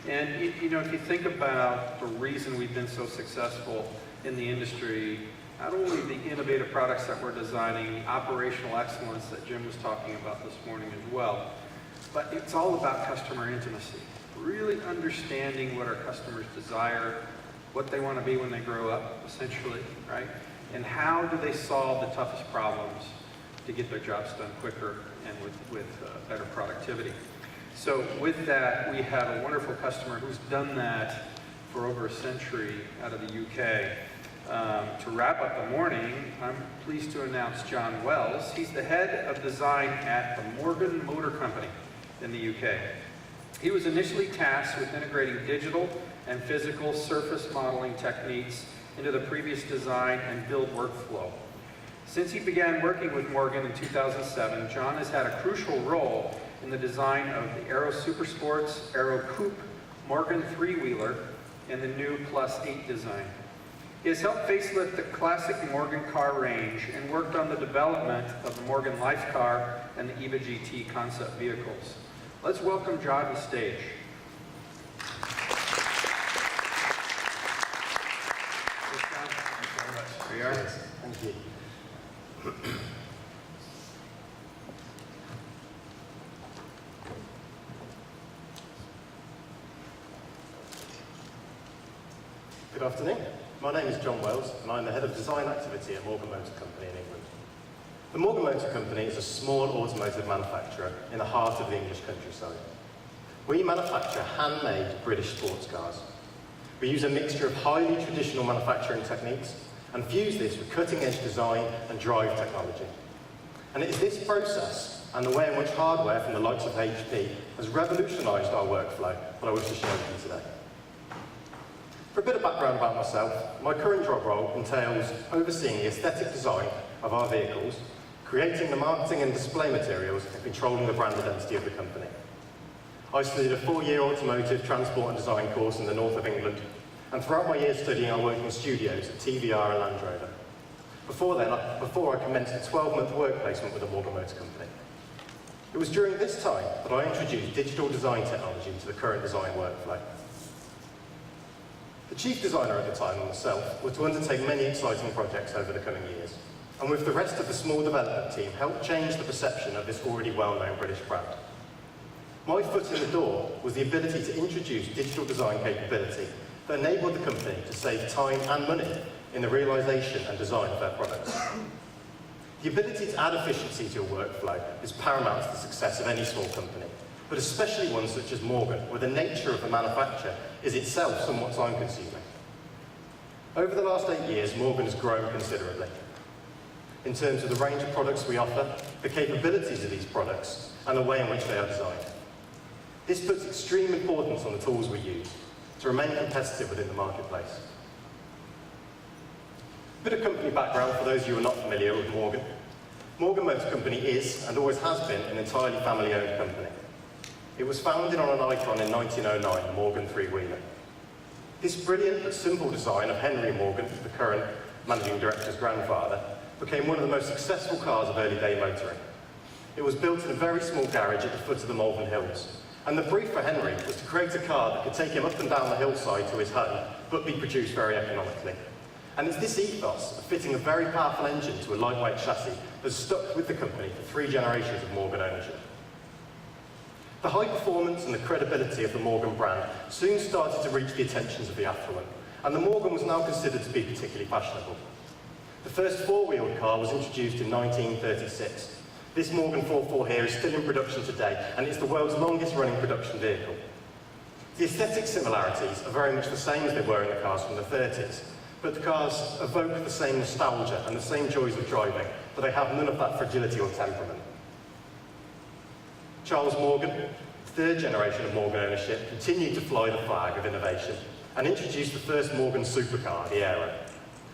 And you know, if you think about the reason we've been so successful in the industry, not only the innovative products that we're designing, the operational excellence that Jim was talking about this morning as well, but it's all about customer intimacy. Really understanding what our customers desire, what they want to be when they grow up, essentially, right? And how do they solve the toughest problems to get their jobs done quicker and with better productivity. So with that, we have a wonderful customer who's done that for over a century out of the UK. To wrap up the morning, I'm pleased to announce John Wells. He's the head of design at the Morgan Motor Company in the UK. He was initially tasked with integrating digital and physical surface modeling techniques into the previous design and build workflow. Since he began working with Morgan in 2007, John has had a crucial role in the design of the Aero Supersports, Aero Coupe, Morgan three-wheeler, and the new Plus 8 design. He has helped facelift the classic Morgan car range and worked on the development of the Morgan Life Car and the EVA GT concept vehicles. Let's welcome John to the stage. There you are. Thank you. Good afternoon. My name is John Wells, and I'm the head of design activity at Morgan Motor Company in England. The Morgan Motor Company is a small automotive manufacturer in the heart of the English countryside. We manufacture handmade British sports cars. We use a mixture of highly traditional manufacturing techniques and fuse this with cutting-edge design and drive technology. And it is this process and the way in which hardware from the likes of HP has revolutionised our workflow that I wish to share with you today. For a bit of background about myself, my current job role entails overseeing the aesthetic design of our vehicles, creating the marketing and display materials, and controlling the brand identity of the company. I studied a 4-year automotive transport and design course in the north of England, and throughout my years studying I worked in studios at TVR and Land Rover. Before I commenced a 12-month work placement with the Morgan Motor Company. It was during this time that I introduced digital design technology to the current design workflow. The chief designer at the time and myself were to undertake many exciting projects over the coming years, and with the rest of the small development team helped change the perception of this already well-known British brand. My foot in the door was the ability to introduce digital design capability that enabled the company to save time and money in the realisation and design of their products. The ability to add efficiency to your workflow is paramount to the success of any small company, but especially one such as Morgan, where the nature of the manufacture is itself somewhat time-consuming. Over the last 8 years, Morgan has grown considerably in terms of the range of products we offer, the capabilities of these products, and the way in which they are designed. This puts extreme importance on the tools we use to remain competitive within the marketplace. A bit of company background for those of you who are not familiar with Morgan. Morgan Motor Company is, and always has been, an entirely family-owned company. It was founded on an icon in 1909, the Morgan three-wheeler. This brilliant but simple design of Henry Morgan, the current managing director's grandfather, became one of the most successful cars of early-day motoring. It was built in a very small garage at the foot of the Malvern Hills, and the brief for Henry was to create a car that could take him up and down the hillside to his home, but be produced very economically. And it's this ethos of fitting a very powerful engine to a lightweight chassis that's stuck with the company for 3 generations of Morgan ownership. The high performance and the credibility of the Morgan brand soon started to reach the attentions of the affluent, and the Morgan was now considered to be particularly fashionable. The first 4-wheeled car was introduced in 1936. This Morgan 4.4 here is still in production today, and it's the world's longest running production vehicle. The aesthetic similarities are very much the same as they were in the cars from the 30s, but the cars evoke the same nostalgia and the same joys of driving, but they have none of that fragility or temperament. Charles Morgan, third generation of Morgan ownership, continued to fly the flag of innovation and introduced the first Morgan supercar, the Aero.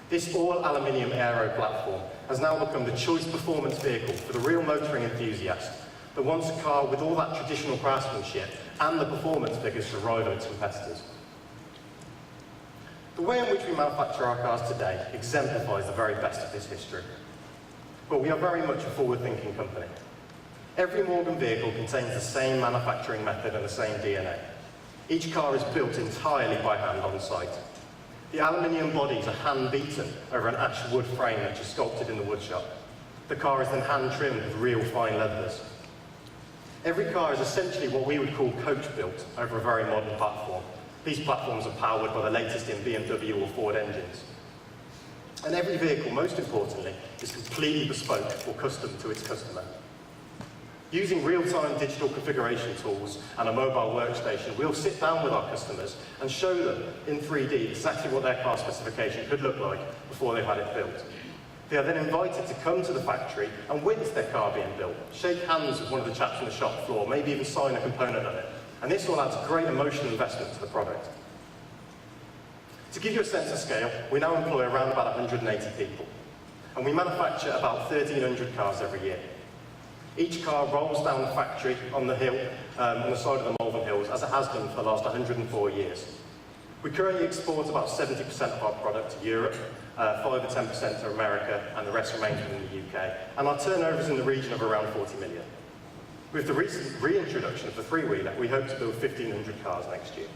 This all-aluminium Aero platform has now become the choice performance vehicle for the real motoring enthusiast that wants a car with all that traditional craftsmanship and the performance figures to rival its competitors. The way in which we manufacture our cars today exemplifies the very best of this history. But we are very much a forward-thinking company. Every Morgan vehicle contains the same manufacturing method and the same DNA. Each car is built entirely by hand on site. The aluminium bodies are hand-beaten over an ash wood frame which is sculpted in the woodshop. The car is then hand-trimmed with real fine leathers. Every car is essentially what we would call coach-built over a very modern platform. These platforms are powered by the latest in BMW or Ford engines. And every vehicle, most importantly, is completely bespoke or custom to its customer. Using real-time digital configuration tools and a mobile workstation, we'll sit down with our customers and show them in 3D exactly what their car specification could look like before they've had it built. They are then invited to come to the factory and witness their car being built, shake hands with one of the chaps on the shop floor, maybe even sign a component of it. And this all adds great emotional investment to the product. To give you a sense of scale, we now employ around about 180 people, and we manufacture about 1,300 cars every year. Each car rolls down the factory on the hill, on the side of the Malvern Hills, as it has done for the last 104 years. We currently export about 70% of our product to Europe, 5 or 10% to America, and the rest remains within the UK. And our turnover is in the region of around 40 million. With the recent reintroduction of the three-wheeler, we hope to build 1,500 cars next year.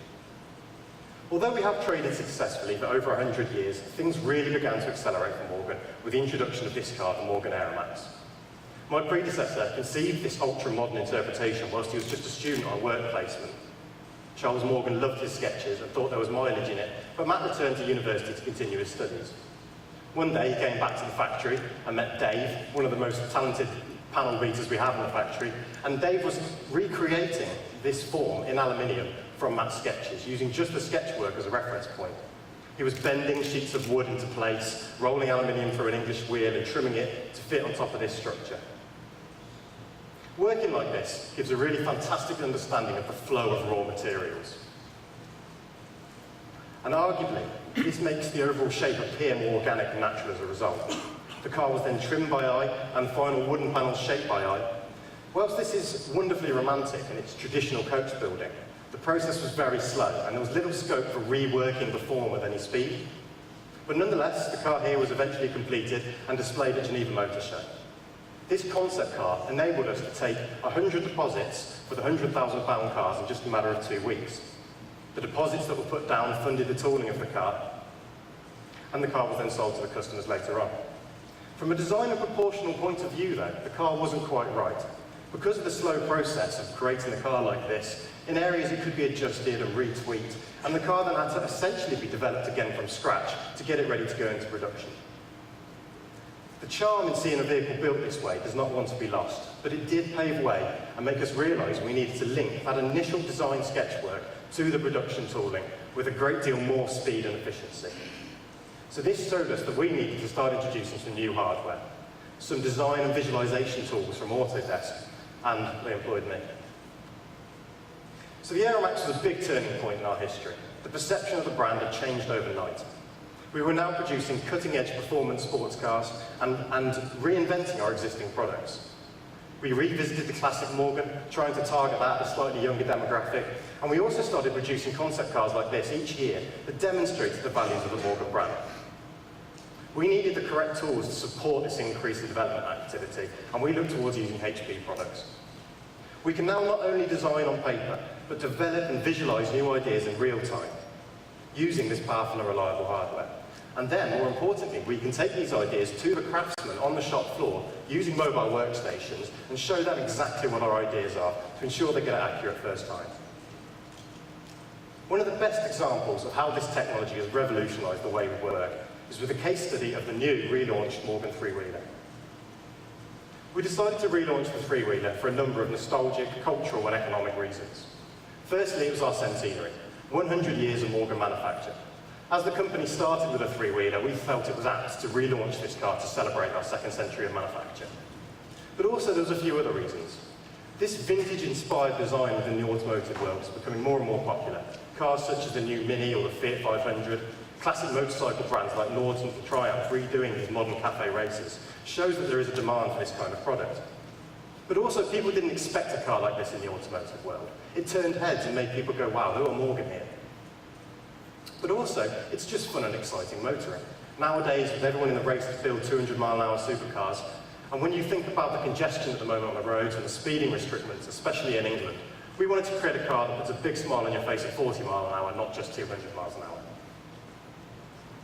Although we have traded successfully for over 100 years, things really began to accelerate for Morgan with the introduction of this car, the Morgan Aeromax. My predecessor conceived this ultra-modern interpretation whilst he was just a student on a work placement. Charles Morgan loved his sketches and thought there was mileage in it, but Matt returned to university to continue his studies. One day he came back to the factory and met Dave, one of the most talented panel beaters we have in the factory, and Dave was recreating this form in aluminium from Matt's sketches, using just the sketchwork as a reference point. He was bending sheets of wood into place, rolling aluminium through an English wheel and trimming it to fit on top of this structure. Working like this gives a really fantastic understanding of the flow of raw materials. And arguably, this makes the overall shape appear more organic and natural as a result. The car was then trimmed by eye and the final wooden panels shaped by eye. Whilst this is wonderfully romantic in its traditional coach building, the process was very slow and there was little scope for reworking the form at any speed. But nonetheless, the car here was eventually completed and displayed at Geneva Motor Show. This concept car enabled us to take 100 deposits for the £100,000 cars in just a matter of 2 weeks. The deposits that were put down funded the tooling of the car, and the car was then sold to the customers later on. From a design and proportional point of view though, the car wasn't quite right. Because of the slow process of creating a car like this, in areas it could be adjusted and retweaked, and the car then had to essentially be developed again from scratch to get it ready to go into production. The charm in seeing a vehicle built this way does not want to be lost, but it did pave way and make us realise we needed to link that initial design sketchwork to the production tooling with a great deal more speed and efficiency. So this showed us that we needed to start introducing some new hardware, some design and visualisation tools from Autodesk, and they employed me. So the Aeromax was a big turning point in our history. The perception of the brand had changed overnight. We were now producing cutting-edge performance sports cars and reinventing our existing products. We revisited the classic Morgan, trying to target that, a slightly younger demographic, and we also started producing concept cars like this each year that demonstrated the values of the Morgan brand. We needed the correct tools to support this increase in development activity, and we looked towards using HP products. We can now not only design on paper, but develop and visualise new ideas in real time, using this powerful and reliable hardware. And then, more importantly, we can take these ideas to the craftsmen on the shop floor using mobile workstations and show them exactly what our ideas are to ensure they get it accurate first time. One of the best examples of how this technology has revolutionised the way we work is with a case study of the new relaunched Morgan three-wheeler. We decided to relaunch the three-wheeler for a number of nostalgic, cultural and economic reasons. Firstly, it was our centenary, 100 years of Morgan manufacture. As the company started with a three-wheeler, we felt it was apt to relaunch this car to celebrate our second century of manufacture. But also there was a few other reasons. This vintage-inspired design within the automotive world is becoming more and more popular. Cars such as the new Mini or the Fiat 500, classic motorcycle brands like Norden and Triumph redoing these modern cafe races, shows that there is a demand for this kind of product. But also people didn't expect a car like this in the automotive world. It turned heads and made people go, wow, there are Morgan here. But also, it's just fun and exciting motoring. Nowadays, with everyone in the race to build 200-mile-an-hour supercars, and when you think about the congestion at the moment on the roads and the speeding restrictions, especially in England, We wanted to create a car that puts a big smile on your face at 40 miles an hour, not just 200 miles an hour.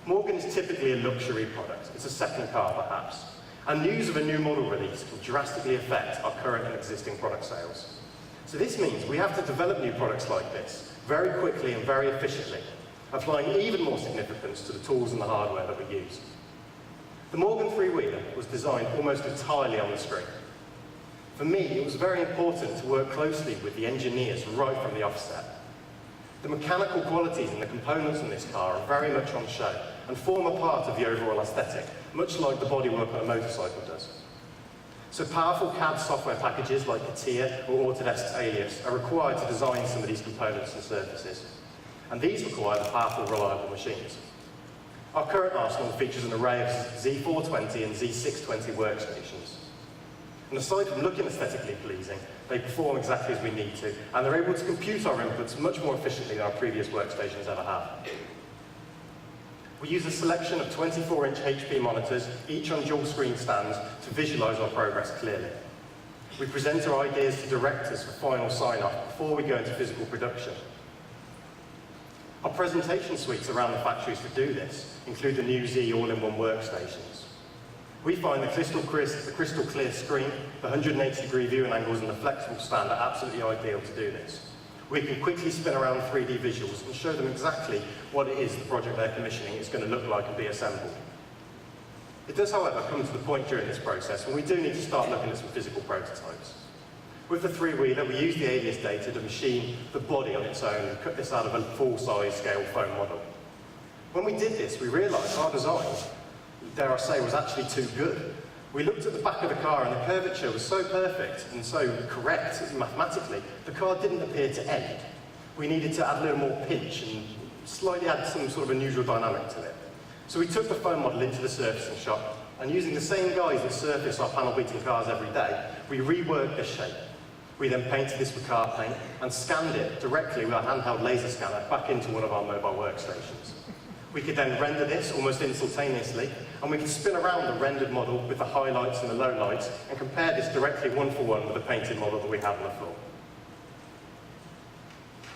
Morgan is typically a luxury product. It's a second car, perhaps. And news of a new model release can drastically affect our current and existing product sales. So this means we have to develop new products like this very quickly and very efficiently, applying even more significance to the tools and the hardware that we use. The Morgan three-wheeler was designed almost entirely on the screen. For me, it was very important to work closely with the engineers right from the offset. The mechanical qualities and the components in this car are very much on show and form a part of the overall aesthetic, much like the bodywork on a motorcycle does. So powerful CAD software packages like CATIA or Autodesk's Alias are required to design some of these components and surfaces. And these require the powerful, reliable machines. Our current arsenal features an array of Z420 and Z620 workstations. And aside from looking aesthetically pleasing, they perform exactly as we need to, and they're able to compute our inputs much more efficiently than our previous workstations ever have. We use a selection of 24-inch HP monitors, each on dual screen stands, to visualize our progress clearly. We present our ideas to directors for final sign-off before we go into physical production. Our presentation suites around the factories to do this include the new Z all-in-one workstations. We find the crystal clear screen, the 180-degree viewing angles and the flexible stand are absolutely ideal to do this. We can quickly spin around 3D visuals and show them exactly what it is the project they're commissioning is going to look like and be assembled. It does, however, come to the point during this process when we do need to start looking at some physical prototypes. With the three-wheeler, we use the Alias data to machine the body on its own and cut this out of a full-size scale foam model. When we did this, we realised our design, dare I say, was actually too good. We looked at the back of the car and the curvature was so perfect and so correct mathematically, the car didn't appear to end. We needed to add a little more pinch and slightly add some sort of unusual dynamic to it. So we took the foam model into the surfacing shop, and using the same guys that surface our panel beating cars every day, we reworked this shape. We then painted this with car paint and scanned it directly with our handheld laser scanner back into one of our mobile workstations. We could then render this almost instantaneously, and we could spin around the rendered model with the highlights and the lowlights and compare this directly one-for-one with the painted model that we have on the floor.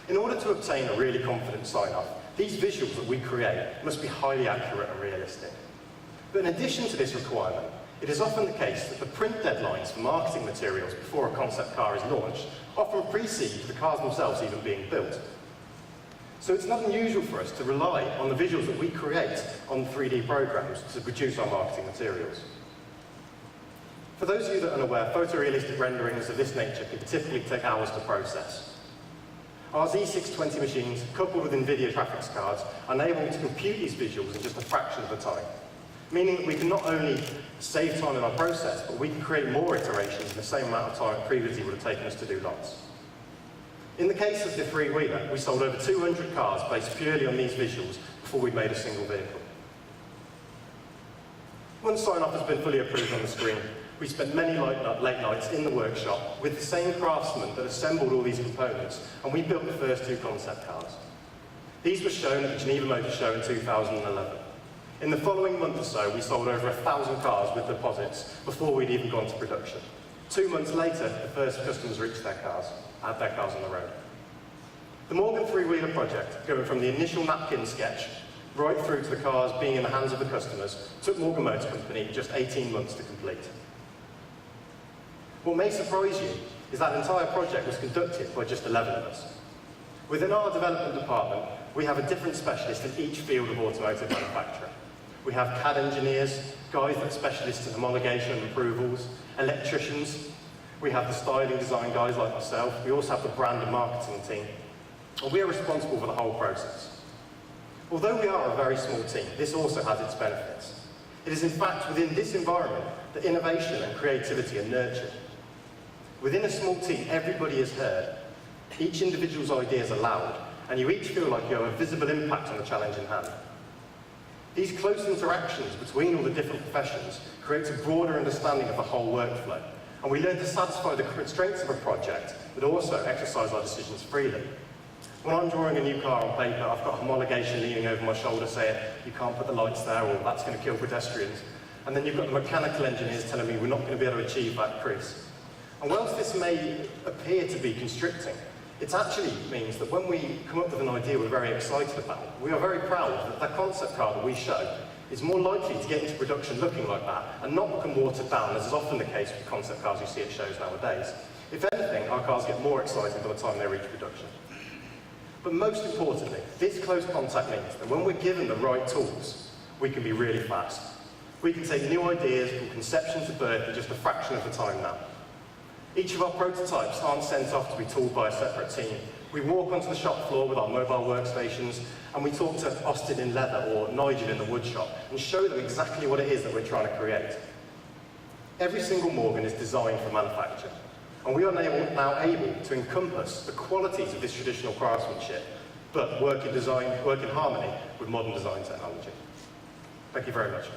In order to obtain a really confident sign-off, these visuals that we create must be highly accurate and realistic. But in addition to this requirement, it is often the case that the print deadlines for marketing materials before a concept car is launched often precede the cars themselves even being built. So it's not unusual for us to rely on the visuals that we create on 3D programs to produce our marketing materials. For those of you that are unaware, photorealistic renderings of this nature can typically take hours to process. Our Z620 machines, coupled with NVIDIA graphics cards, are able to compute these visuals in just a fraction of the time, meaning that we can not only save time in our process, but we can create more iterations in the same amount of time it previously would have taken us to do lots. In the case of the three-wheeler, we sold over 200 cars based purely on these visuals before we made a single vehicle. Once sign-off has been fully approved on the screen, we spent many late nights in the workshop with the same craftsmen that assembled all these components, and we built the first two concept cars. These were shown at the Geneva Motor Show in 2011. In the following month or so, we sold over 1,000 cars with deposits before we'd even gone to production. 2 months later, the first customers reached their cars, had their cars on the road. The Morgan three-wheeler project, going from the initial napkin sketch right through to the cars being in the hands of the customers, took Morgan Motor Company just 18 months to complete. What may surprise you is that entire project was conducted by just 11 of us. Within our development department, we have a different specialist in each field of automotive manufacturing. We have CAD engineers, guys that are specialists in homologation and approvals, electricians. We have the styling design guys like myself. We also have the brand and marketing team. And we are responsible for the whole process. Although we are a very small team, this also has its benefits. It is in fact within this environment that innovation and creativity are nurtured. Within a small team, everybody is heard. Each individual's ideas are loud, and you each feel like you have a visible impact on the challenge in hand. These close interactions between all the different professions creates a broader understanding of the whole workflow, and we learn to satisfy the constraints of a project, but also exercise our decisions freely. When I'm drawing a new car on paper, I've got homologation leaning over my shoulder saying, you can't put the lights there, or that's going to kill pedestrians. And then you've got the mechanical engineers telling me we're not going to be able to achieve that crease. And whilst this may appear to be constricting, It actually means that when we come up with an idea we're very excited about, we are very proud that the concept car that we show is more likely to get into production looking like that and not become watered down, as is often the case with concept cars you see at shows nowadays. If anything, our cars get more exciting by the time they reach production. But most importantly, this close contact means that when we're given the right tools, we can be really fast. We can take new ideas from conception to birth in just a fraction of the time now. Each of our prototypes aren't sent off to be tooled by a separate team. We walk onto the shop floor with our mobile workstations and we talk to Austin in leather or Nigel in the wood shop and show them exactly what it is that we're trying to create. Every single Morgan is designed for manufacture, and we are now able to encompass the qualities of this traditional craftsmanship, but work in harmony with modern design technology. Thank you very much.